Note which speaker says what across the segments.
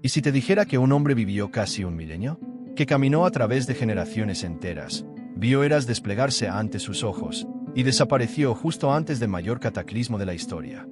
Speaker 1: ¿Y si te dijera que un hombre vivió casi un milenio? Que caminó a través de generaciones enteras, vio eras desplegarse ante sus ojos, y desapareció justo antes del mayor cataclismo de la historia.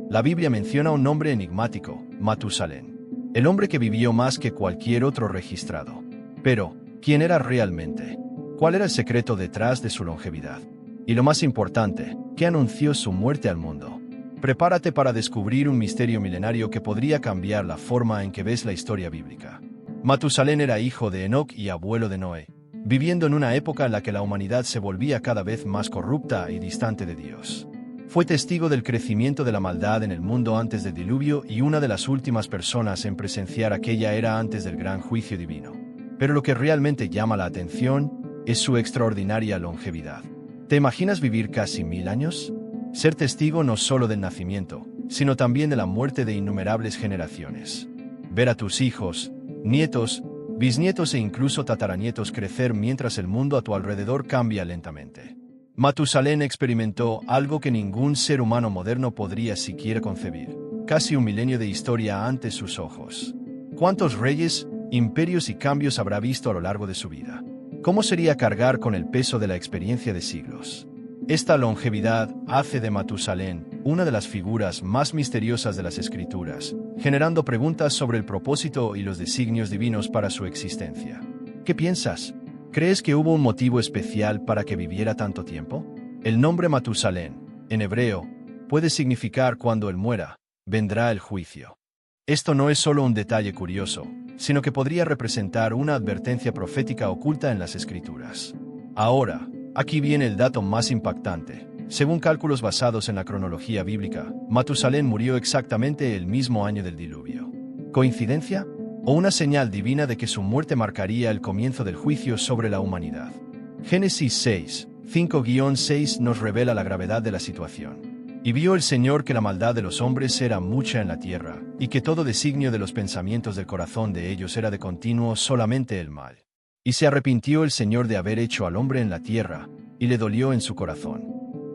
Speaker 1: La Biblia menciona un nombre enigmático, Matusalén, el hombre que vivió más que cualquier otro registrado. Pero, ¿quién era realmente? ¿Cuál era el secreto detrás de su longevidad? Y lo más importante, ¿qué anunció su muerte al mundo? Prepárate para descubrir un misterio milenario que podría cambiar la forma en que ves la historia bíblica. Matusalén era hijo de Enoc y abuelo de Noé, viviendo en una época en la que la humanidad se volvía cada vez más corrupta y distante de Dios. Fue testigo del crecimiento de la maldad en el mundo antes del diluvio y una de las últimas personas en presenciar aquella era antes del gran juicio divino. Pero lo que realmente llama la atención es su extraordinaria longevidad. ¿Te imaginas vivir casi 1000 años? Ser testigo no solo del nacimiento, sino también de la muerte de innumerables generaciones. Ver a tus hijos, nietos, bisnietos e incluso tataranietos crecer mientras el mundo a tu alrededor cambia lentamente. Matusalén experimentó algo que ningún ser humano moderno podría siquiera concebir: casi un milenio de historia ante sus ojos. ¿Cuántos reyes, imperios y cambios habrá visto a lo largo de su vida? ¿Cómo sería cargar con el peso de la experiencia de siglos? Esta longevidad hace de Matusalén una de las figuras más misteriosas de las Escrituras, generando preguntas sobre el propósito y los designios divinos para su existencia. ¿Qué piensas? ¿Crees que hubo un motivo especial para que viviera tanto tiempo? El nombre Matusalén, en hebreo, puede significar cuando él muera, vendrá el juicio. Esto no es solo un detalle curioso, sino que podría representar una advertencia profética oculta en las Escrituras. Ahora, aquí viene el dato más impactante. Según cálculos basados en la cronología bíblica, Matusalén murió exactamente el mismo año del diluvio. ¿Coincidencia? ¿O una señal divina de que su muerte marcaría el comienzo del juicio sobre la humanidad? Génesis 6, 5-6 nos revela la gravedad de la situación. Y vio el Señor que la maldad de los hombres era mucha en la tierra, y que todo designio de los pensamientos del corazón de ellos era de continuo solamente el mal. Y se arrepintió el Señor de haber hecho al hombre en la tierra, y le dolió en su corazón.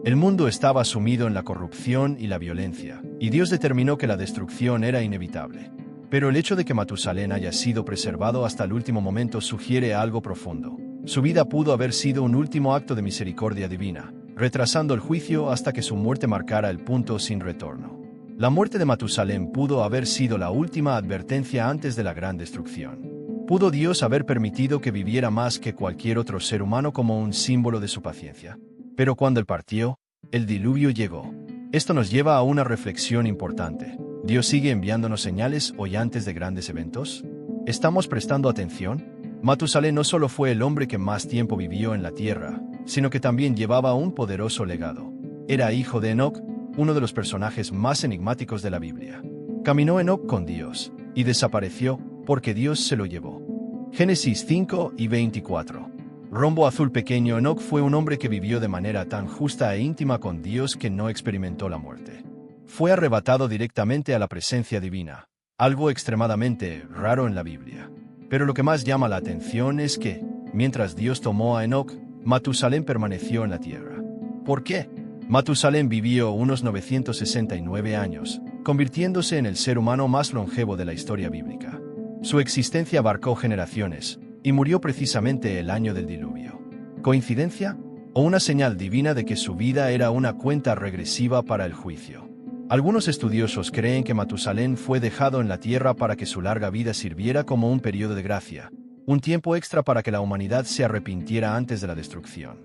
Speaker 1: El mundo estaba sumido en la corrupción y la violencia, y Dios determinó que la destrucción era inevitable. Pero el hecho de que Matusalén haya sido preservado hasta el último momento sugiere algo profundo. Su vida pudo haber sido un último acto de misericordia divina, retrasando el juicio hasta que su muerte marcara el punto sin retorno. La muerte de Matusalén pudo haber sido la última advertencia antes de la gran destrucción. ¿Pudo Dios haber permitido que viviera más que cualquier otro ser humano como un símbolo de su paciencia? Pero cuando él partió, el diluvio llegó. Esto nos lleva a una reflexión importante. ¿Dios sigue enviándonos señales hoy antes de grandes eventos? ¿Estamos prestando atención? Matusalén no solo fue el hombre que más tiempo vivió en la tierra, sino que también llevaba un poderoso legado. Era hijo de Enoc, uno de los personajes más enigmáticos de la Biblia. Caminó Enoc con Dios, y desapareció, porque Dios se lo llevó. Génesis 5:24. Rombo azul pequeño. Enoc fue un hombre que vivió de manera tan justa e íntima con Dios que no experimentó la muerte. Fue arrebatado directamente a la presencia divina, algo extremadamente raro en la Biblia. Pero lo que más llama la atención es que, mientras Dios tomó a Enoc, Matusalén permaneció en la tierra. ¿Por qué? Matusalén vivió unos 969 años, convirtiéndose en el ser humano más longevo de la historia bíblica. Su existencia abarcó generaciones, y murió precisamente el año del diluvio. ¿Coincidencia? ¿O una señal divina de que su vida era una cuenta regresiva para el juicio? Algunos estudiosos creen que Matusalén fue dejado en la tierra para que su larga vida sirviera como un periodo de gracia, un tiempo extra para que la humanidad se arrepintiera antes de la destrucción.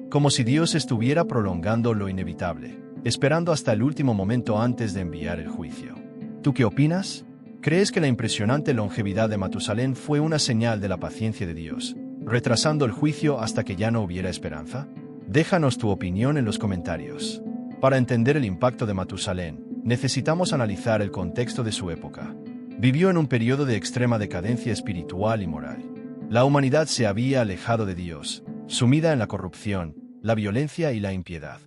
Speaker 1: Como si Dios estuviera prolongando lo inevitable, esperando hasta el último momento antes de enviar el juicio. ¿Tú qué opinas? ¿Crees que la impresionante longevidad de Matusalén fue una señal de la paciencia de Dios, retrasando el juicio hasta que ya no hubiera esperanza? Déjanos tu opinión en los comentarios. Para entender el impacto de Matusalén, necesitamos analizar el contexto de su época. Vivió en un periodo de extrema decadencia espiritual y moral. La humanidad se había alejado de Dios, sumida en la corrupción, la violencia y la impiedad.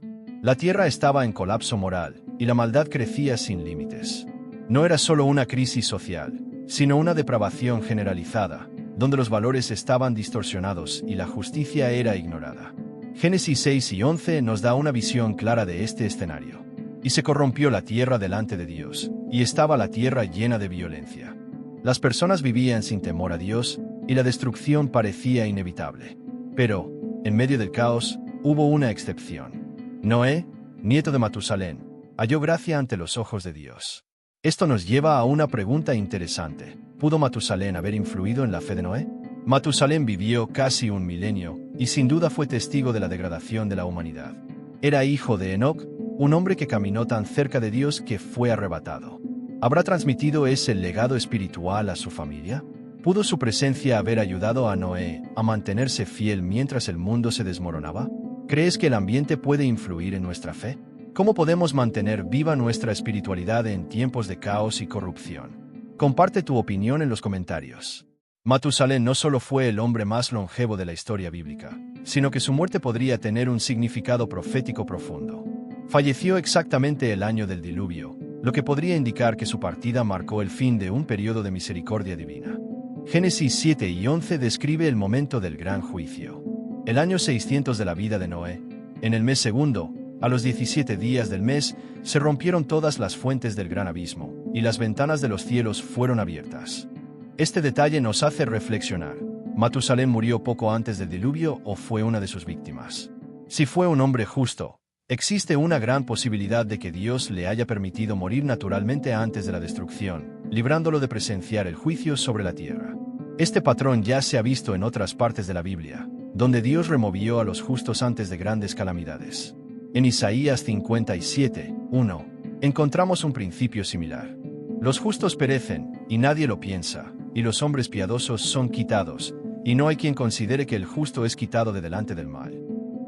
Speaker 1: La tierra estaba en colapso moral, y la maldad crecía sin límites. No era solo una crisis social, sino una depravación generalizada, donde los valores estaban distorsionados y la justicia era ignorada. Génesis 6:11 nos da una visión clara de este escenario. Y se corrompió la tierra delante de Dios, y estaba la tierra llena de violencia. Las personas vivían sin temor a Dios y la destrucción parecía inevitable. Pero, en medio del caos, hubo una excepción. Noé, nieto de Matusalén, halló gracia ante los ojos de Dios. Esto nos lleva a una pregunta interesante. ¿Pudo Matusalén haber influido en la fe de Noé? Matusalén vivió casi un milenio y sin duda fue testigo de la degradación de la humanidad. Era hijo de Enoc, un hombre que caminó tan cerca de Dios que fue arrebatado. ¿Habrá transmitido ese legado espiritual a su familia? ¿Pudo su presencia haber ayudado a Noé a mantenerse fiel mientras el mundo se desmoronaba? ¿Crees que el ambiente puede influir en nuestra fe? ¿Cómo podemos mantener viva nuestra espiritualidad en tiempos de caos y corrupción? Comparte tu opinión en los comentarios. Matusalén no solo fue el hombre más longevo de la historia bíblica, sino que su muerte podría tener un significado profético profundo. Falleció exactamente el año del diluvio, lo que podría indicar que su partida marcó el fin de un periodo de misericordia divina. Génesis 7 y 11 describe el momento del gran juicio. El año 600 de la vida de Noé, en el mes segundo, a los 17 días del mes, se rompieron todas las fuentes del gran abismo, y las ventanas de los cielos fueron abiertas. Este detalle nos hace reflexionar. ¿Matusalén murió poco antes del diluvio o fue una de sus víctimas? Si fue un hombre justo, existe una gran posibilidad de que Dios le haya permitido morir naturalmente antes de la destrucción, librándolo de presenciar el juicio sobre la tierra. Este patrón ya se ha visto en otras partes de la Biblia, donde Dios removió a los justos antes de grandes calamidades. En Isaías 57, 1, encontramos un principio similar. Los justos perecen, y nadie lo piensa, y los hombres piadosos son quitados, y no hay quien considere que el justo es quitado de delante del mal.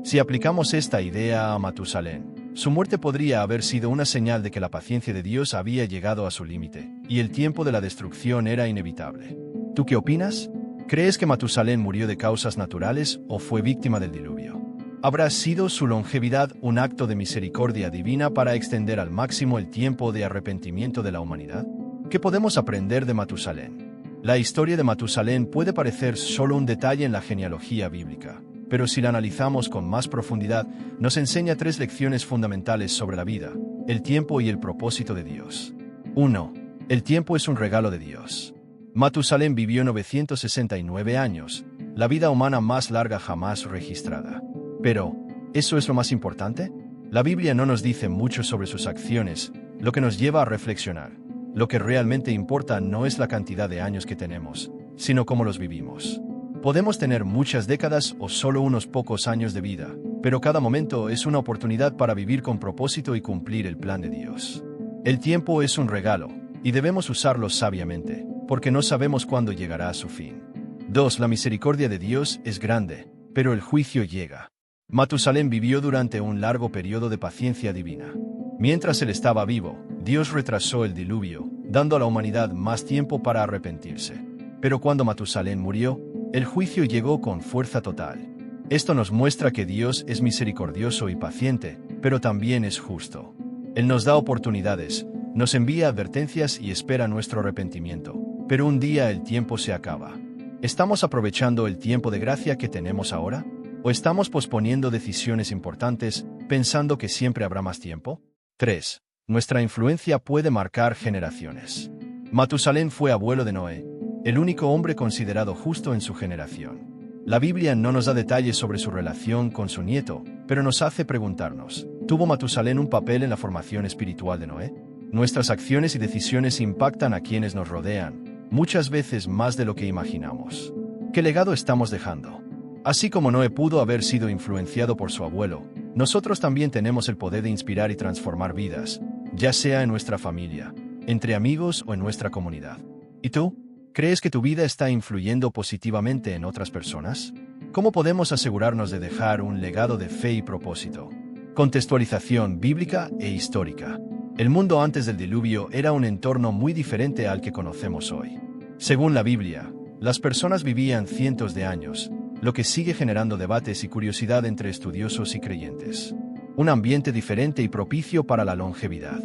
Speaker 1: Si aplicamos esta idea a Matusalén, su muerte podría haber sido una señal de que la paciencia de Dios había llegado a su límite, y el tiempo de la destrucción era inevitable. ¿Tú qué opinas? ¿Crees que Matusalén murió de causas naturales o fue víctima del diluvio? ¿Habrá sido su longevidad un acto de misericordia divina para extender al máximo el tiempo de arrepentimiento de la humanidad? ¿Qué podemos aprender de Matusalén? La historia de Matusalén puede parecer solo un detalle en la genealogía bíblica, pero si la analizamos con más profundidad, nos enseña 3 lecciones fundamentales sobre la vida, el tiempo y el propósito de Dios. 1. El tiempo es un regalo de Dios. Matusalén vivió 969 años, la vida humana más larga jamás registrada. Pero, ¿eso es lo más importante? La Biblia no nos dice mucho sobre sus acciones, lo que nos lleva a reflexionar. Lo que realmente importa no es la cantidad de años que tenemos, sino cómo los vivimos. Podemos tener muchas décadas o solo unos pocos años de vida, pero cada momento es una oportunidad para vivir con propósito y cumplir el plan de Dios. El tiempo es un regalo, y debemos usarlo sabiamente, porque no sabemos cuándo llegará a su fin. 2. La misericordia de Dios es grande, pero el juicio llega. Matusalén vivió durante un largo periodo de paciencia divina. Mientras él estaba vivo, Dios retrasó el diluvio, dando a la humanidad más tiempo para arrepentirse. Pero cuando Matusalén murió, el juicio llegó con fuerza total. Esto nos muestra que Dios es misericordioso y paciente, pero también es justo. Él nos da oportunidades, nos envía advertencias y espera nuestro arrepentimiento, pero un día el tiempo se acaba. ¿Estamos aprovechando el tiempo de gracia que tenemos ahora? ¿O estamos posponiendo decisiones importantes, pensando que siempre habrá más tiempo? 3. Nuestra influencia puede marcar generaciones. Matusalén fue abuelo de Noé, el único hombre considerado justo en su generación. La Biblia no nos da detalles sobre su relación con su nieto, pero nos hace preguntarnos, ¿tuvo Matusalén un papel en la formación espiritual de Noé? Nuestras acciones y decisiones impactan a quienes nos rodean, muchas veces más de lo que imaginamos. ¿Qué legado estamos dejando? Así como Noé pudo haber sido influenciado por su abuelo, nosotros también tenemos el poder de inspirar y transformar vidas, ya sea en nuestra familia, entre amigos o en nuestra comunidad. ¿Y tú? ¿Crees que tu vida está influyendo positivamente en otras personas? ¿Cómo podemos asegurarnos de dejar un legado de fe y propósito? Contextualización bíblica e histórica. El mundo antes del diluvio era un entorno muy diferente al que conocemos hoy. Según la Biblia, las personas vivían cientos de años, lo que sigue generando debates y curiosidad entre estudiosos y creyentes. Un ambiente diferente y propicio para la longevidad.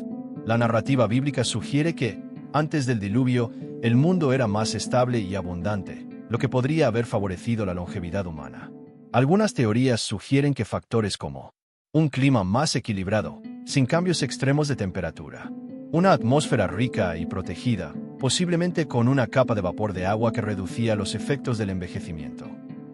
Speaker 1: La narrativa bíblica sugiere que, antes del diluvio, el mundo era más estable y abundante, lo que podría haber favorecido la longevidad humana. Algunas teorías sugieren que factores como un clima más equilibrado, sin cambios extremos de temperatura, una atmósfera rica y protegida, posiblemente con una capa de vapor de agua que reducía los efectos del envejecimiento.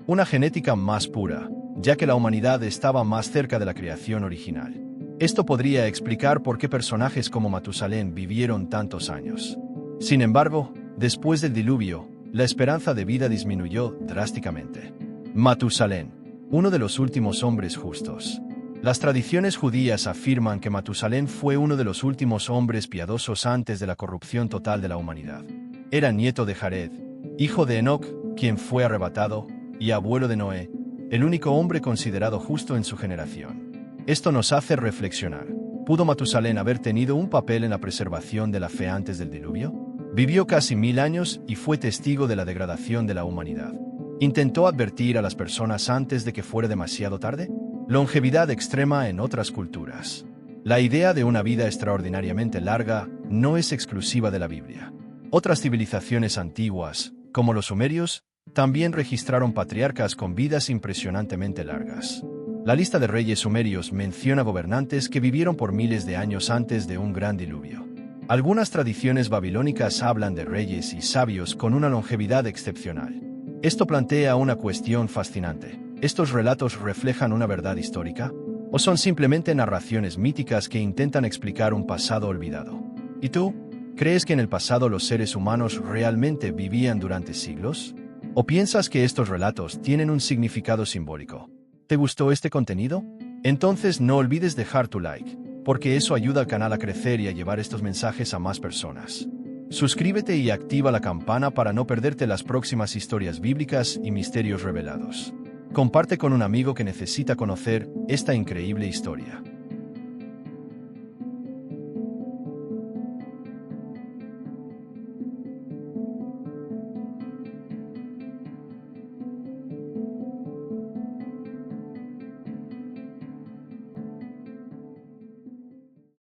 Speaker 1: Una genética más pura, ya que la humanidad estaba más cerca de la creación original. Esto podría explicar por qué personajes como Matusalén vivieron tantos años. Sin embargo, después del diluvio, la esperanza de vida disminuyó drásticamente. Matusalén, uno de los últimos hombres justos. Las tradiciones judías afirman que Matusalén fue uno de los últimos hombres piadosos antes de la corrupción total de la humanidad. Era nieto de Jared, hijo de Enoc, quien fue arrebatado, y abuelo de Noé, el único hombre considerado justo en su generación. Esto nos hace reflexionar. ¿Pudo Matusalén haber tenido un papel en la preservación de la fe antes del diluvio? Vivió casi 1000 años y fue testigo de la degradación de la humanidad. ¿Intentó advertir a las personas antes de que fuera demasiado tarde? Longevidad extrema en otras culturas. La idea de una vida extraordinariamente larga no es exclusiva de la Biblia. Otras civilizaciones antiguas, como los sumerios, también registraron patriarcas con vidas impresionantemente largas. La lista de reyes sumerios menciona gobernantes que vivieron por miles de años antes de un gran diluvio. Algunas tradiciones babilónicas hablan de reyes y sabios con una longevidad excepcional. Esto plantea una cuestión fascinante. ¿Estos relatos reflejan una verdad histórica? ¿O son simplemente narraciones míticas que intentan explicar un pasado olvidado? ¿Y tú? ¿Crees que en el pasado los seres humanos realmente vivían durante siglos? ¿O piensas que estos relatos tienen un significado simbólico? ¿Te gustó este contenido? Entonces no olvides dejar tu like, porque eso ayuda al canal a crecer y a llevar estos mensajes a más personas. Suscríbete y activa la campana para no perderte las próximas historias bíblicas y misterios revelados. Comparte con un amigo que necesita conocer esta increíble historia.